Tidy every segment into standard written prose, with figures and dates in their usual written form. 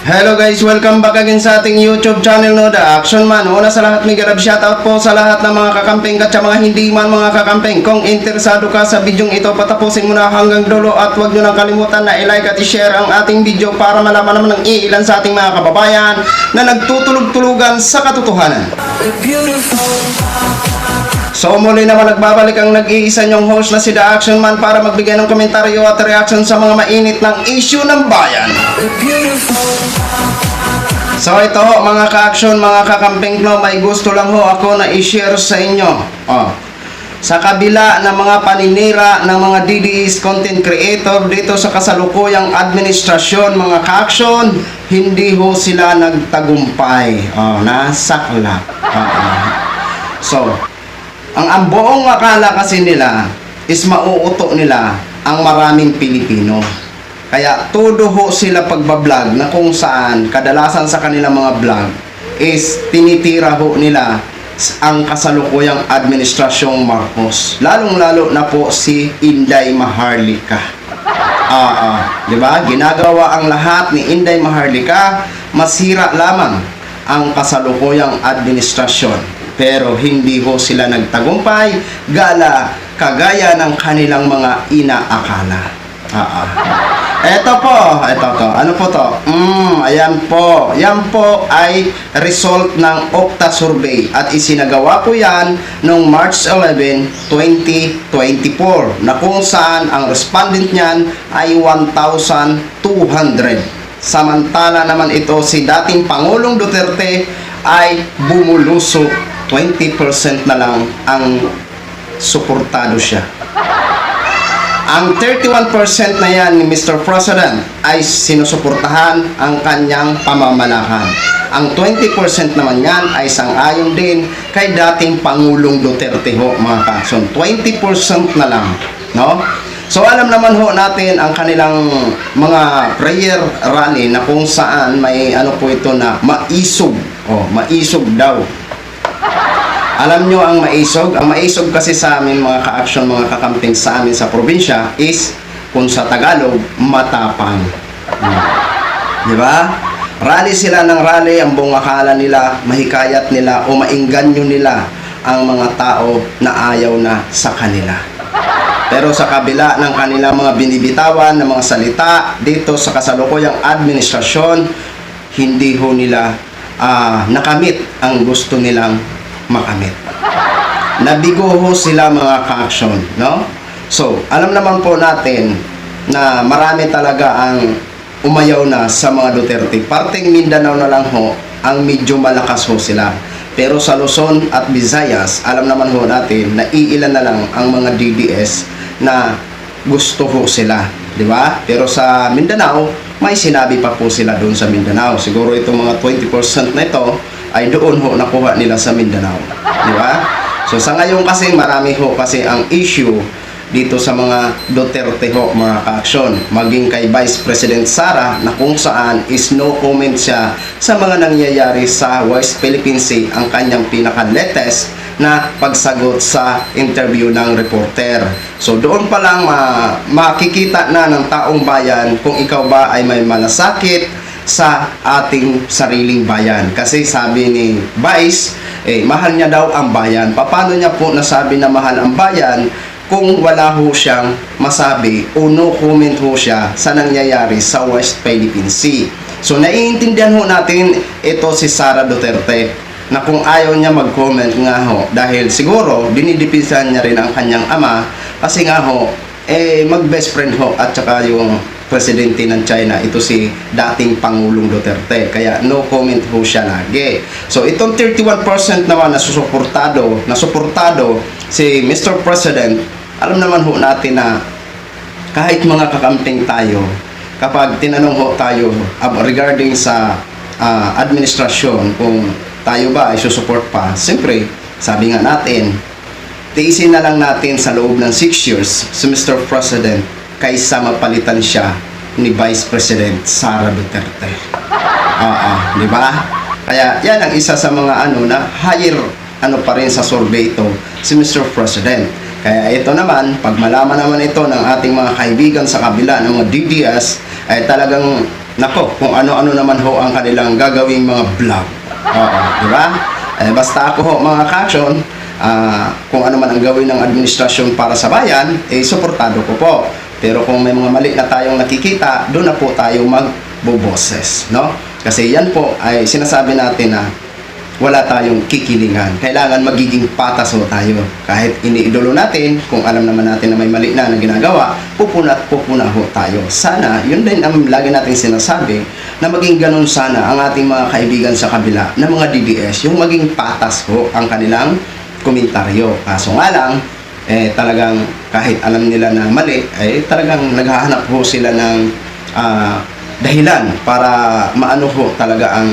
Hello guys, welcome back again sa ating YouTube channel, no, The Action Man. Una sa lahat, mega love shoutout po sa lahat ng mga kakamping at sa mga hindi man mga kakamping. Kung interesado ka sa bidyong ito, patapusin mo na hanggang dulo at huwag nyo nang kalimutan na i-like at i-share ang ating video para malaman naman ng iilan sa ating mga kababayan na nagtutulog-tulugan sa katotohanan. So muli naman nagbabalik ang nag-iisa nyong host na si The Action Man para magbigay ng komentaryo at reaction sa mga mainit ng issue ng bayan. So ito ho, mga ka-action, mga kakamping, no, may gusto lang ho ako na i-share sa inyo. Sa kabila ng mga paninira ng mga DDS content creator dito sa kasalukuyang administrasyon, mga ka-action, hindi ho sila nagtagumpay. Nasaklap. So, ang buong akala kasi nila is mauuto nila ang maraming Pilipino. Kaya todo ho sila pagbablog na kung saan kadalasan sa kanilang mga vlog is tinitira ho nila ang kasalukuyang administrasyong Marcos. Lalong-lalo na po si Inday Maharlika. Di ba? Ginagawa ang lahat ni Inday Maharlika, masira lamang ang kasalukuyang administrasyon. Pero hindi ho sila nagtagumpay kagaya ng kanilang mga inaakala. Ito po, ano po to? Ayan po. Yan po ay result ng Okta survey at isinagawa po yan noong March 11, 2024 na kung saan ang respondent niyan ay 1,200. Samantala naman ito si dating Pangulong Duterte ay bumulusok, 20% na lang ang suportado siya. Ang 31% na yan ni Mr. President ay sinusuportahan ang kanyang pamamalakad. Ang 20% naman yan ay sang-ayon din kay dating Pangulong Duterte ho, mga ka-action. 20% na lang, no? So alam naman ho natin ang kanilang mga prayer rally na kung saan may ano po ito na maisog. Maisog daw. Alam nyo ang maisog? Ang maisog kasi sa amin mga ka-action, mga kakamping sa amin sa probinsya is, kung sa Tagalog, matapang. Di ba? Rally sila ng rally, ang buong akala nila, mahikayat nila o maingganyo nila ang mga tao na ayaw na sa kanila. Pero sa kabila ng kanilang mga binibitawan ng mga salita dito sa kasalukuyang administrasyon, hindi ho nila nakamit ang gusto nilang makamit. Nabigo ho sila mga ka-action, no? So, alam naman po natin na marami talaga ang umayaw na sa mga Duterte. Parteng Mindanao na lang ho ang medyo malakas ho sila. Pero sa Luzon at Visayas, alam naman ho natin na iilan na lang ang mga DDS na gusto ho sila, di ba? Pero sa Mindanao, may sinabi pa po sila doon sa Mindanao. Siguro itong mga 20% na ito ay doon ho nakuha nila sa Mindanao, di ba? So sa ngayon kasi marami ho kasi ang issue dito sa mga Duterte ho, mga ka-action, maging kay Vice President Sara na kung saan is no comment siya sa mga nangyayari sa West Philippine Sea, ang kanyang pinaka-latest na pagsagot sa interview ng reporter. So doon pa lang makikita na ng taong bayan kung ikaw ba ay may malasakit sa ating sariling bayan. Kasi sabi ni Vice, mahal niya daw ang bayan. Paano niya po nasabi na mahal ang bayan kung wala ho siyang masabi o no comment ho siya sa nangyayari sa West Philippine Sea? So naiintindihan ho natin ito si Sara Duterte na kung ayaw niya mag-comment nga ho dahil siguro dinidipisan niya rin ang kanyang ama kasi nga ho mag-best friend ho at saka yung presidente ng China, ito si dating Pangulong Duterte. Kaya no comment ho siya lagi. So itong 31% naman na suportado si Mr. President, alam naman ho natin na kahit mga kakamping tayo, kapag tinanong ho tayo regarding sa administrasyon, kung tayo ba ay susuport pa, siyempre, sabi nga natin, tiisin na lang natin sa loob ng 6 years si Mr. President kaysa mapalitan siya ni Vice President Sara Duterte. Di ba? Kaya yan ang isa sa mga higher pa rin sa survey ito si Mr. President. Kaya ito naman, pag malaman naman ito ng ating mga kaibigan sa kabila ng mga DDS, ay talagang nako, kung ano-ano naman ho ang kanilang gagawing mga vlog. Oo, di ba? Basta ako ho, mga ka-action, kung ano man ang gawin ng administrasyon para sa bayan, suportado ko po. Pero kung may mga mali na tayong nakikita, doon na po tayo magboboses, no? Kasi yan po ay sinasabi natin na wala tayong kikilingan. Kailangan magiging patas ho tayo. Kahit iniidolo natin, kung alam naman natin na may mali na ginagawa, pupuna at pupuna ho tayo. Sana, yun din ang lagi natin sinasabi, na maging ganun sana ang ating mga kaibigan sa kabila na mga DDS, yung maging patas ho ang kanilang komentaryo. Kaso nga lang, talagang kahit alam nila na mali, talagang naghahanap ho sila ng dahilan para maano ho talaga ang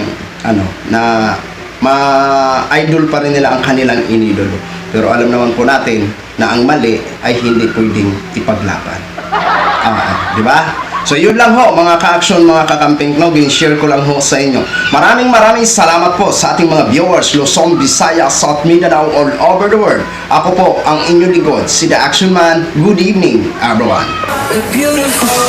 na ma-idol pa rin nila ang kanilang inidolo. Pero alam naman po natin na ang mali ay hindi pwedeng ipaglaban. Di ba? So yun lang ho mga ka-action, mga kakamping Knogin, share ko lang ho sa inyo. Maraming salamat po sa ating mga viewers Luzon, Visayas, South Mindanao, all over the world. Ako po ang inyong lingkod, si The Action Man. Good evening everyone. Beautiful.